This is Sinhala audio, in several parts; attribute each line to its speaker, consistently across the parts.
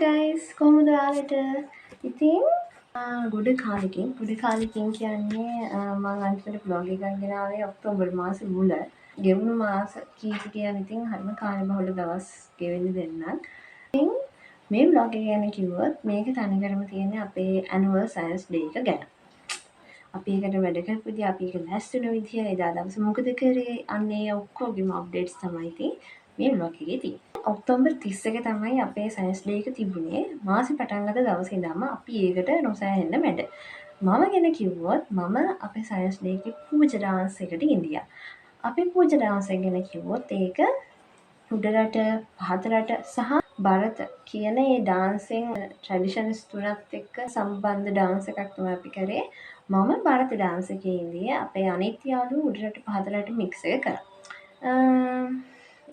Speaker 1: ගයිස් කොහොමද ඔයාලට? ඉතින් ගොඩ කාලෙකින් කියන්නේ මම අන්තිමට බ්ලොග් එකක් ගෙනාවේ ඔක්තෝබර් මාසේ මුල. ගෙවුණු මාස කීපයක් ඉතින් හරිම කාලබහුල දවස් ගෙවෙන්න දෙන්නත්. ඉතින් මේ බ්ලොග් එක ගැන කිව්වොත් මේක තනිකරම තියෙන්නේ අපේ ඇනුවල් සයන්ස් ඩේ එක ගැන. අපි ඒකට වැඩ කරපු විදිය, අපි ඒක ලෑස්ති වෙන විදිය, එදා දවසේ මොකද කරේ, අන්න ඒ ඔක්කොගෙම අප්ඩේට්ස් තමයි ඉතින් මේ බ්ලොග් එකේ තියෙන්නේ. ඔක්තෝබර් 31 තමයි අපේ සයන්ස් ඩේ එක තිබුණේ. මාසෙ පටන් ගත්ත දවසේ ඉඳන්ම අපි ඒකට නොසෑහෙන්න මැඩ. මම ගැන කිව්වොත් මම අපේ සයන්ස් ඩේ එකේ පූජා ඩාන්ස් එකට ගිහින්. අපේ පූජා ඩාන්ස් එක ගැන කිව්වොත් ඒක උඩරට, පහතරට සහ භරත කියන මේ ඩාන්සින් ට්‍රැඩිෂන්ස් තුනත් එක්ක සම්බන්ධ ඩාන්ස් එකක් තමයි අපි කරේ. මම භරත ඩාන්ස් එකේ ඉඳී අපේ අනිත් යාළුවෝ උඩරට පහතරට මික්ස් එක කරා.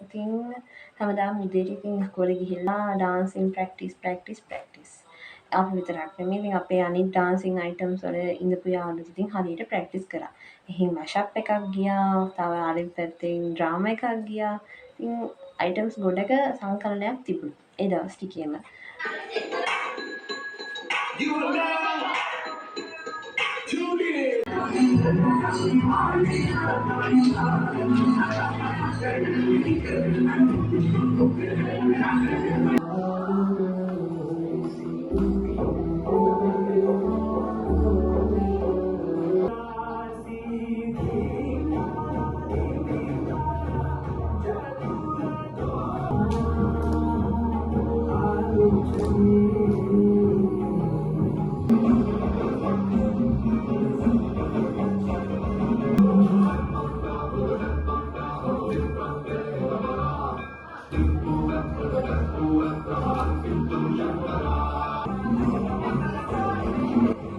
Speaker 1: ඉතින් හැමදාම උදේට ඉතින් ඉස්කෝලේ ගිහිල්ලා ඩාන්සින් ප්‍රැක්ටිස්. අපි විතරක් නෙමෙයි ඉතින් අපේ අනිත් ඩාන්සින් අයිටම්ස් වල ඉඳපු යාළුවෝ ඉතින් හරියට ප්‍රැක්ටිස් කරා. එහෙන් මැෂප් එකක් ගියා, තව අනිත් පැත්තෙන් ඩ්‍රාමා එකක් ගියා. ඉතින් අයිටම්ස් ගොඩක සංකලනයක් තිබුණා ඒ දවස් ටිකේම.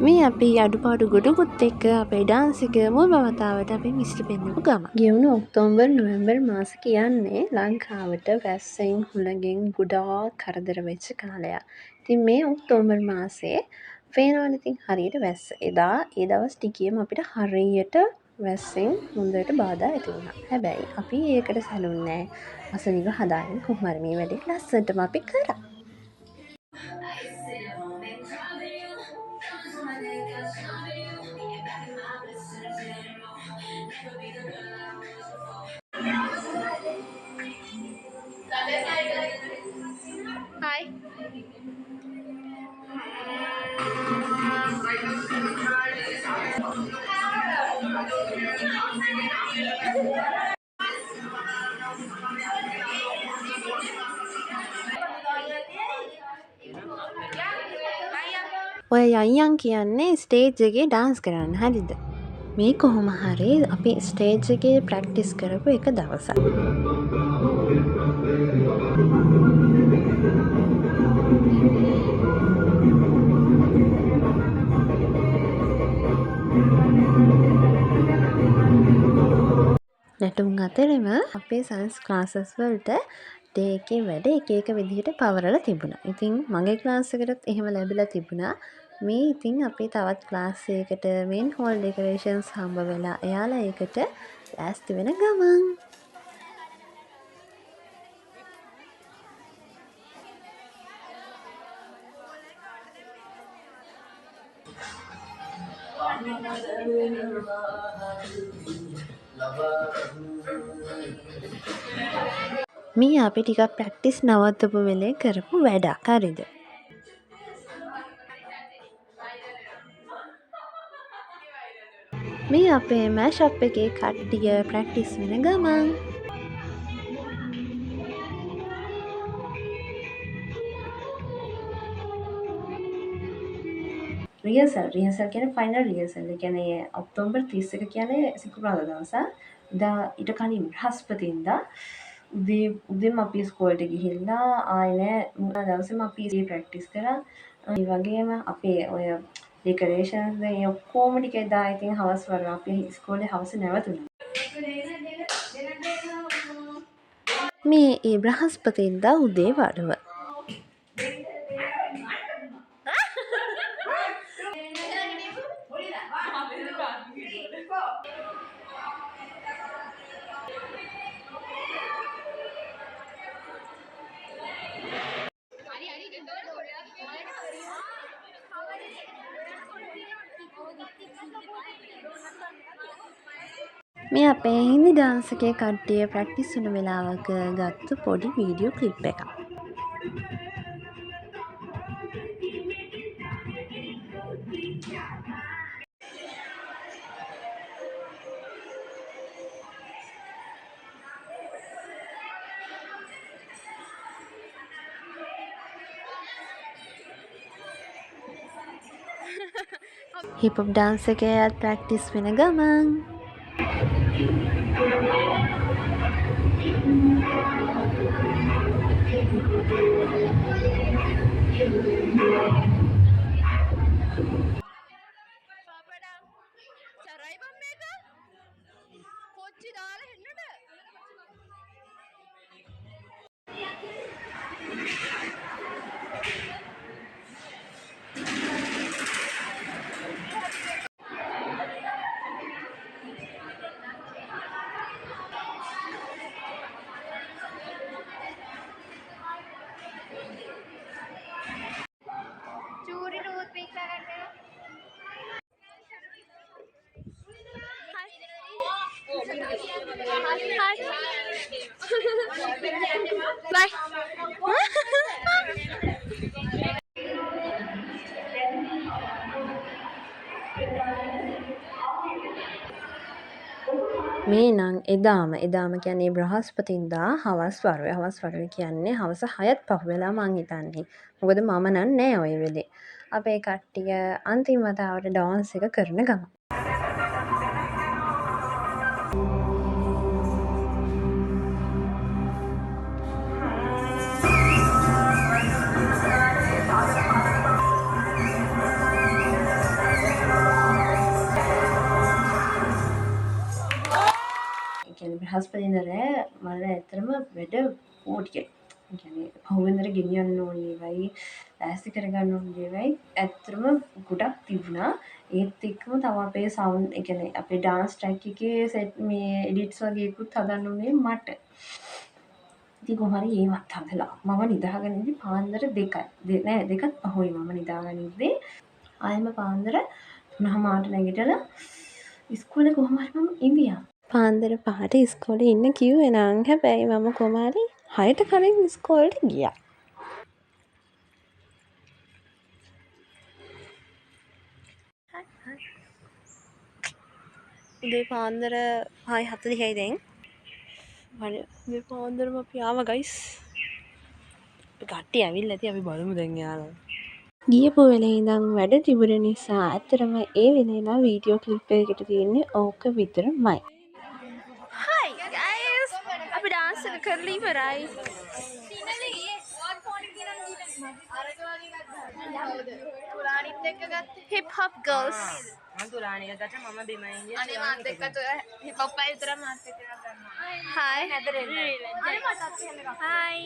Speaker 1: මේ අපි අඩුපාඩු ගොඩකුත් එක්ක අපේ ඩාන්ස් එක මුල්ම වතාවට අපි මිස්ටර් පෙන්නපු ගම. ගෙවුණු ඔක්තෝබර් නොවැම්බර් මාස කියන්නේ ලංකාවට වැස්සෙන් හුළඟෙන් ගොඩාක් කරදර වෙච්ච කාලයක්. ඉතින් මේ ඔක්තෝබර් මාසේ පේනවනේ ඉතින් හරියට වැස්ස. එදා ඒ දවස් ටිකේම අපිට හරියට වැස්සෙන් හොඳට බාධා ඇති වුණා. හැබැයි අපි ඒකට සැලුන්නේ නැහැ. අසනීප හදාගෙන කොහොම හරි මේ වැඩේ ලස්සනටම අපි කරා. Hi. ඔය යයියන් කියන්නේ ස්ටේජ් එකේ ඩාන්ස් කරන්න හරිද? මේ කොහොම හරි අපි ස්ටේජ් එකේ ප්‍රැක්ටිස් කරපු එක දවසක්. නැටුම් අතරම අපේ සයන්ස් ක්ලාසස් වලට ඩේ එකේ වැඩ එක එක විදිහට පවරලා තිබුණා. ඉතින් මගේ ක්ලාස් එකටත් එහෙම ලැබිලා තිබුණා. මේ ඉතින් අපේ තවත් ක්ලාස් එකකට මෙන් හෝල් ඩෙකොරේෂන්ස් හම්බ වෙලා එයාලා ඒකට ලෑස්ති වෙන ගමන් මේ අපි ටිකක් ප්‍රැක්ටිස් නවත්තපු වෙලේ කරපු වැඩක් හරිද? මේ අපේ මෑෂප් එකේ කට්ටිය ප්‍රැක්ටිස් වෙන ගමන් රියසල් කියන්නේ ෆයිනල් රියසල්. ඒ කියන්නේ ඔක්තෝබර් 31 කියන්නේ සිකුරාදා දවස. ඊට කලින් බ්‍රහස්පතින්දා උදේම අපි ඉස්කෝලේට ගිහිල්ලා ආයෙ නෑ දවසේම අපි ප්‍රැක්ටිස් කරා. ඒ වගේම අපේ ඔය ඩෙකොරේෂන්ස් මේ ඔක්කොම ටික එදා ඉතින් හවස් වල අපි ඉස්කෝලේ හවස නැවතුණා. මේ ඒ බ්‍රහස්පතින්දා උදේ වරුව
Speaker 2: මේ අපේ හින්දි ඩාන්ස් එකේ කට්ටිය ප්‍රැක්ටිස් වුණ වෙලාවක ගත්තු පොඩි වීඩියෝ ක්ලිප් එකක්. හිප් හොප් ඩාන්ස් එකේ අයත් ප්‍රැක්ටිස් වෙන ගමන් මේ නම් එදාම කියන්නේ බ්‍රහස්පතින්දා හවස් වරුවේ කියන්නේ හවස 6ත් පහු වෙලා මං හිතන්නේ. මොකද මම නෑ ওই වෙලේ. අපේ කට්ටිය අන්තිම වතාවට ඩාන්ස් එක කරන ගමන්. බ්‍රහස්පතින්දා රෑ මට ඇත්තටම වැඩ පෝටිය. කියන්නේ පහුවෙන්දට ගෙනියන්න ඕන ඒවයි ලෑස්ති කරගන්න ඕන ඒවයි ඇත්තටම ගොඩක් තිබුණා. ඒත් එක්කම තව අපේ සවුන්ඩ් ඒ කියන්නේ අපේ ඩාන්ස් ට්‍රැක් එකේ සෙට් මේ එඩිට්ස් වගේකුත් හදන්න උනේ මට. ඉතින් කොහොම හරි ඒවත් හදලා මම නිදාගෙන ඉඳි පාන්දර 2යි. නෑ 2ත් පහුයි මම නිදාගෙන ඉඳි. ආයෙම පාන්දර 3:00ට නැගිටලා ඉස්කෝලේ කොහොම හරි මම ඉඳියා. පාන්දර 5ට ඉස්කෝලේ ඉන්න කිව්වේ නං හැබැයි මම කොහොම හරි 6ට කලින් ඉස්කෝලේට ගියා. උදේ පාන්දර 6:40යි දැන්. උදේ පාන්දරම අපි ආවා ගයිස්. කට්ටිය ඇවිල්ලා ඇති අපි බලමු දැන් යාළුවා. ගියපු වෙලේ ඉඳන් වැඩ තිබුණ නිසා ඇත්තටම ඒ වෙලේ නම් වීඩියෝ ක්ලිප් එකකට තියෙන්නේ ඕක විතරමයි. Hi guys! අපි ඩාන්ස් එක කරලා ඉවරයි. Hip hop girls. මම තුරාණි එක ගත්තා මම බිම ඉන්නේ. අනේ මාත් එක්ක hip hop අය විතර මාත් එක්ක ගන්නවා. Hi. නැදරෙන්න. අනේ මටත් එහෙම එකක්. Hi.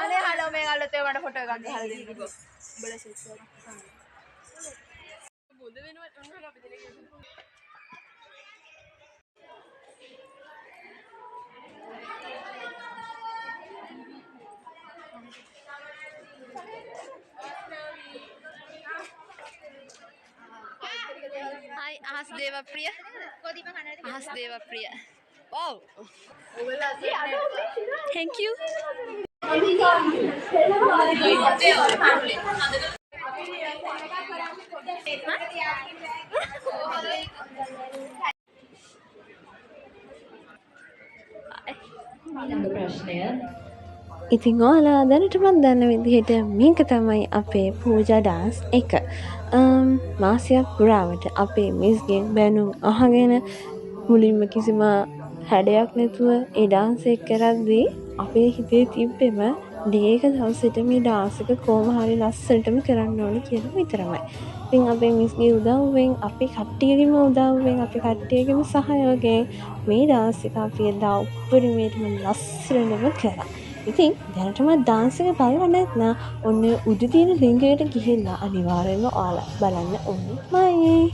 Speaker 2: අනේ හලෝ මේ අලුතේ මට ෆොටෝ එකක් ගහලා දෙන්නකෝ. උඹලා සෙට් කරලා. බුදු වෙනුවට මොනවා අපි දෙන්නේ. Hi, Ahas Devapriya. Ahas Devapriya. Wow. Thank you. ඉතින් ඔයාලා දැනටමත් දන්න විදිහට මේක තමයි අපේ පූජා ඩාන්ස් එක. මාසයක් පුරාවට අපේ මිස්ගෙන් බැනුම් අහගෙන මුලින්ම කිසිම හැඩයක් නැතුව ඒ ඩාන්ස් එක කරද්දී අපේ හිතේ තිබ්බෙම ඩේ එක දවසට මේ ඩාන්ස් එක කොහොම හරි ලස්සනටම කරන්න ඕනේ කියලා විතරමයි. ඉතින් අපේ මිස්ගේ උදව්වෙන් අපේ කට්ටියගේම උදව්වෙන් අපේ කට්ටියගේම සහයෝගයෙන් මේ ඩාන්ස් එක අපි එදා උපරිමයටම ලස්සනටම කරා. ඉතින් දැනටමත් ඩාන්ස් එක බලලා නැත්නම් ඔන්න උඩ තියෙන ලින්ක් එකට ගිහිල්ලා අනිවාර්යෙන්ම ඔයාලා බලන්න ඕනේ.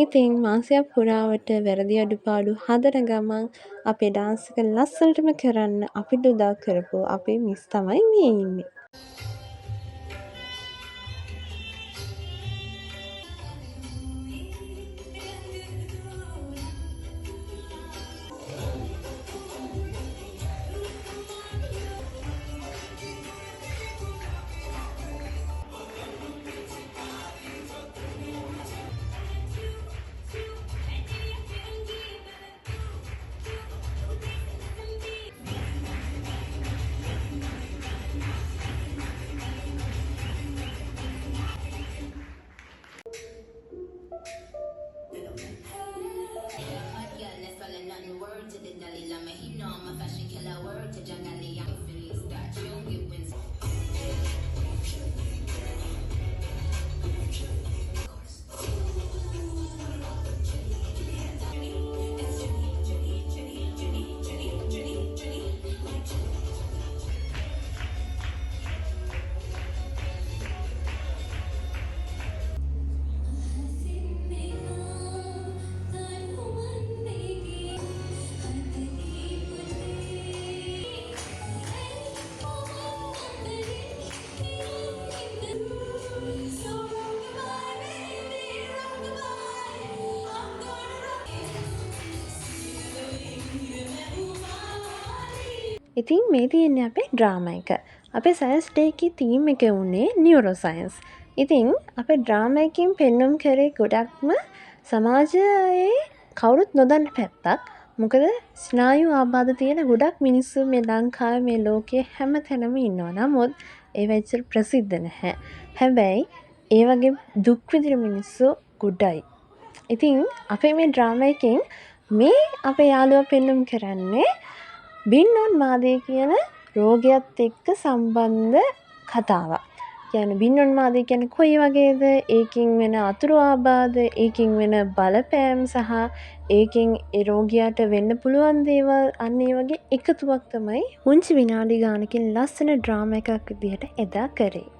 Speaker 2: ඉතින් මාසයක් පුරාවට වැරදි අඩුපාඩු හදන ගමන් අපේ ඩාන්ස් එක ලස්සනටම කරන්න අපිට උදව් කරපු අපේ මිස් තමයි මේ ඉන්නේ. ඉතින් මේ තියෙන්නේ අපේ ඩ්‍රාමා එක. අපේ සයන්ස් ඩේ එකේ තීම් එක වුණේ නියුරෝ සයන්ස්. ඉතින් අපේ ඩ්‍රාමා එකකින් පෙන්වුම් කරේ ගොඩක්ම සමාජයේ කවුරුත් නොදන්න පැත්තක්. මොකද ස්නායු ආබාධ තියෙන ගොඩක් මිනිස්සු මේ ලංකාවේ මේ ලෝකයේ හැම තැනම ඉන්නවා. නමුත් ඒව එච්චර ප්‍රසිද්ධ නැහැ. හැබැයි ඒ වගේ දුක් විඳින මිනිස්සු ගොඩයි. ඉතින් අපේ මේ ඩ්‍රාමා එකෙන් මේ අපේ යාළුවා පෙන්වුම් කරන්නේ බින්නොන්මාදය කියන රෝගයත් එක්ක සම්බන්ධ කතාවක්. කියන්නේ බින්නොන්මාදය කියන්නේ කොයි වගේද? ඒකින් වෙන අතුරු ආබාධ, ඒකින් වෙන බලපෑම් සහ ඒකින් ඒ රෝගියාට වෙන්න පුළුවන් දේවල් අන්න ඒ වගේ එකතුවක් තමයි පුංචි විනාඩි ගානකින් ලස්සන ඩ්‍රාමා එකක් විදිහට එදා කරේ.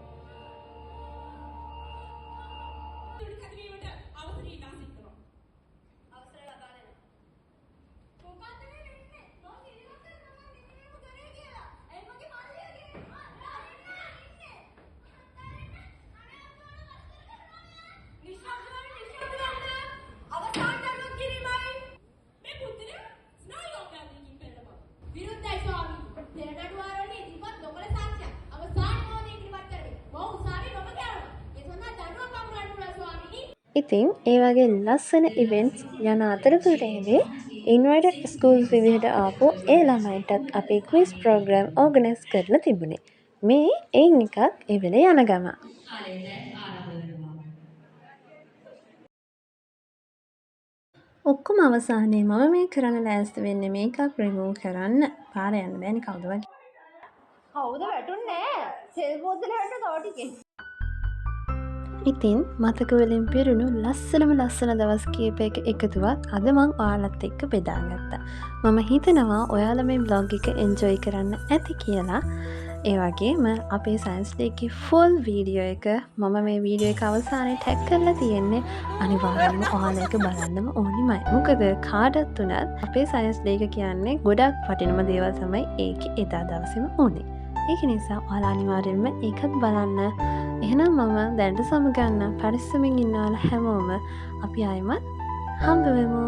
Speaker 2: ඉතින් ඒ වගේ ලස්සන ඉවෙන්ට්ස් යන අතරතුරේදී ඉන්වයිටඩ් ස්කූල්ස් විදිහට ආපු ඒ ළමයින්ටත් අපේ ක්විස් ප්‍රෝග්‍රෑම් ඕගනයිස් කරලා තිබුණේ. මේ එයින් එකක් ඒ වෙලේ යන ගම. ඔක්කොම අවසානයේ මම මේ කරන්න ලෑස්ති වෙන්නේ මේකප් රිමූව් කරන්න. පාර යන්න බෑනේ කවුද වගේ.
Speaker 1: කවුද වැටුන්නේ? සෙල් බෝතලේ වැටුණ තව ටිකේ.
Speaker 2: ඉතින් මතක වලින් පිරුණු ලස්සන දවස් කීපයක එකතුවක් අද මං ඔයාලත් එක්ක බෙදාගත්තා. මම හිතනවා ඔයාලා මේ බ්ලොග් එක එන්ජොයි කරන්න ඇති කියලා. ඒ වගේම අපේ සයන්ස් ඩේ එකේ ෆුල් වීඩියෝ එක මම මේ වීඩියෝ එක අවසානයේ ටැග් කරලා තියෙන්නේ. අනිවාර්යයෙන්ම ඔයාලා ඒක බලන්නම ඕනිමයි. මොකද කාටත් උනත් අපේ සයන්ස් ඩේ එක කියන්නේ ගොඩක් වටිනම දේවල් තමයි ඒකේ එදා දවසේම උනේ. ඒක නිසා ඔයාලා අනිවාර්යයෙන්ම ඒකත් බලන්න. එහෙනම් මම දැනට සමගන්න පරිස්සමින් ඉන්නවා හැමෝම. අපි ආයෙමත් හම්බ වෙමු.